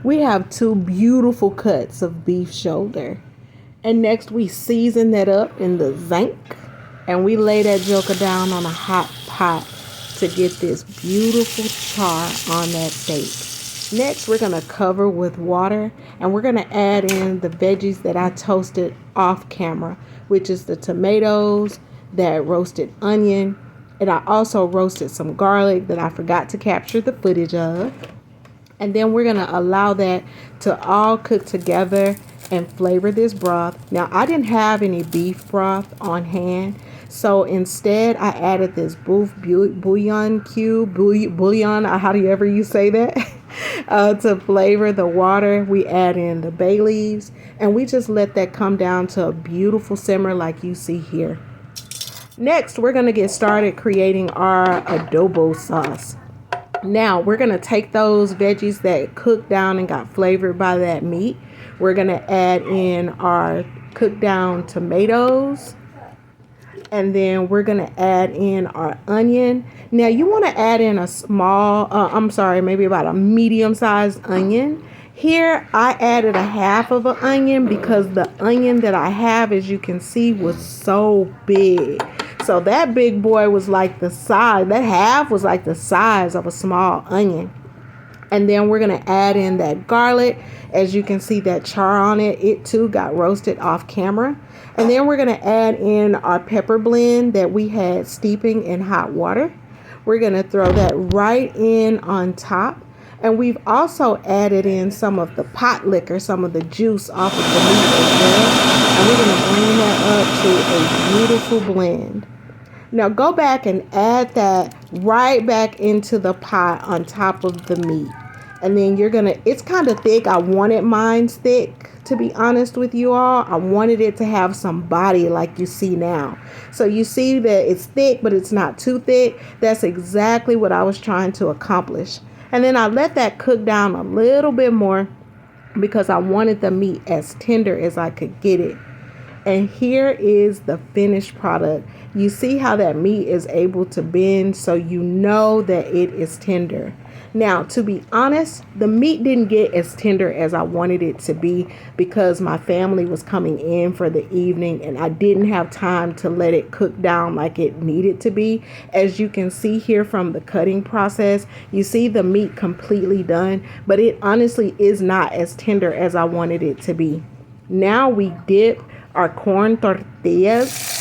we have two beautiful cuts of beef shoulder. And next we season that up in the zinc. And we lay that joker down on a hot pot to get this beautiful char on that steak. Next, we're going to cover with water. And we're going to add in the veggies that I toasted off camera, which is the tomatoes, that roasted onion. And I also roasted some garlic that I forgot to capture the footage of. And then we're going to allow that to all cook together and flavor this broth. Now, I didn't have any beef broth on hand, so instead I added this bouillon cube, bouillon, however you say that, to flavor the water. We add in the bay leaves, and we just let that come down to a beautiful simmer like you see here. Next, we're going to get started creating our adobo sauce. Now, we're going to take those veggies that cooked down and got flavored by that meat. We're going to add in our cooked down tomatoes. And then we're going to add in our onion. Now, you want to add in a maybe about a medium-sized onion. Here, I added a half of an onion because the onion that I have, as you can see, was so big. So that big boy was like the size, that half was like the size of a small onion. And then we're going to add in that garlic. As you can see, that char on it, it too got roasted off camera. And then we're going to add in our pepper blend that we had steeping in hot water. We're going to throw that right in on top. And we've also added in some of the pot liquor, some of the juice off of the meat as well. And we're going to bring that up to a beautiful blend. Now go back and add that right back into the pot on top of the meat. And then you're going to, it's kind of thick. I wanted mine thick, to be honest with you all. I wanted it to have some body like you see now. So you see that it's thick, but it's not too thick. That's exactly what I was trying to accomplish. And then I let that cook down a little bit more because I wanted the meat as tender as I could get it. And here is the finished product. You see how that meat is able to bend, so you know that it is tender. Now, to be honest, the meat didn't get as tender as I wanted it to be because my family was coming in for the evening and I didn't have time to let it cook down like it needed to be. As you can see here from the cutting process, you see the meat completely done, but it honestly is not as tender as I wanted it to be. Now we dip our corn tortillas.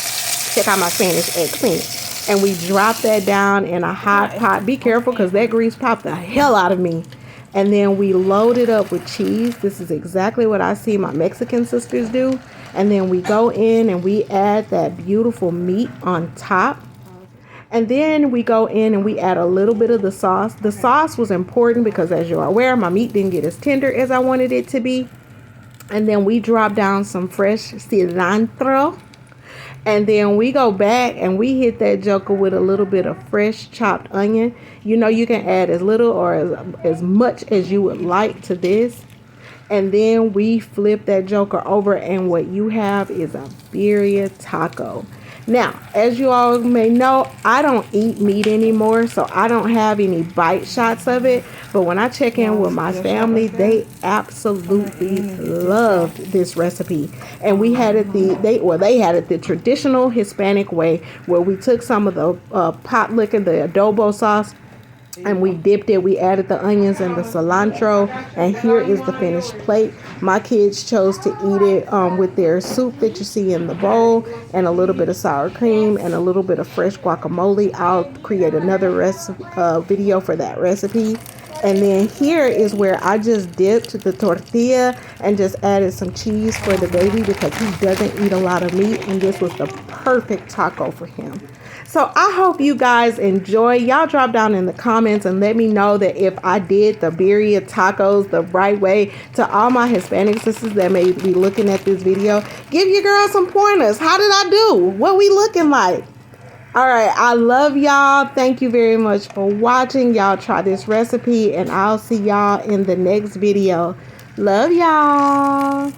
Check out my Spanish accent. And we drop that down in a hot pot. Be careful because that grease popped the hell out of me. And then we load it up with cheese. This is exactly what I see my Mexican sisters do. And then we go in and we add that beautiful meat on top. And then we go in and we add a little bit of the sauce. The sauce was important because, as you're aware, my meat didn't get as tender as I wanted it to be. And then we drop down some fresh cilantro. And then we go back and we hit that joker with a little bit of fresh chopped onion. You know, you can add as little or as much as you would like to this. And then we flip that joker over and what you have is a birria taco. Now, as you all may know, I don't eat meat anymore, so I don't have any bite shots of it. But when I check in with my family, they absolutely loved this recipe. And we had it they had it the traditional Hispanic way, where we took some of the pot liquor, the adobo sauce, and we dipped it. We added the onions and the cilantro, and here is the finished plate. My kids chose to eat it with their soup that you see in the bowl, and a little bit of sour cream and a little bit of fresh guacamole. I'll create another video for that recipe. And then here is where I just dipped the tortilla and just added some cheese for the baby because he doesn't eat a lot of meat, and this was the perfect taco for him. So I hope you guys enjoy. Y'all drop down in the comments and let me know that if I did the birria tacos the right way. To all my Hispanic sisters that may be looking at this video, give your girl some pointers. How did I do? What we looking like? All right, I love y'all. Thank you very much for watching. Y'all try this recipe and I'll see y'all in the next video. Love y'all.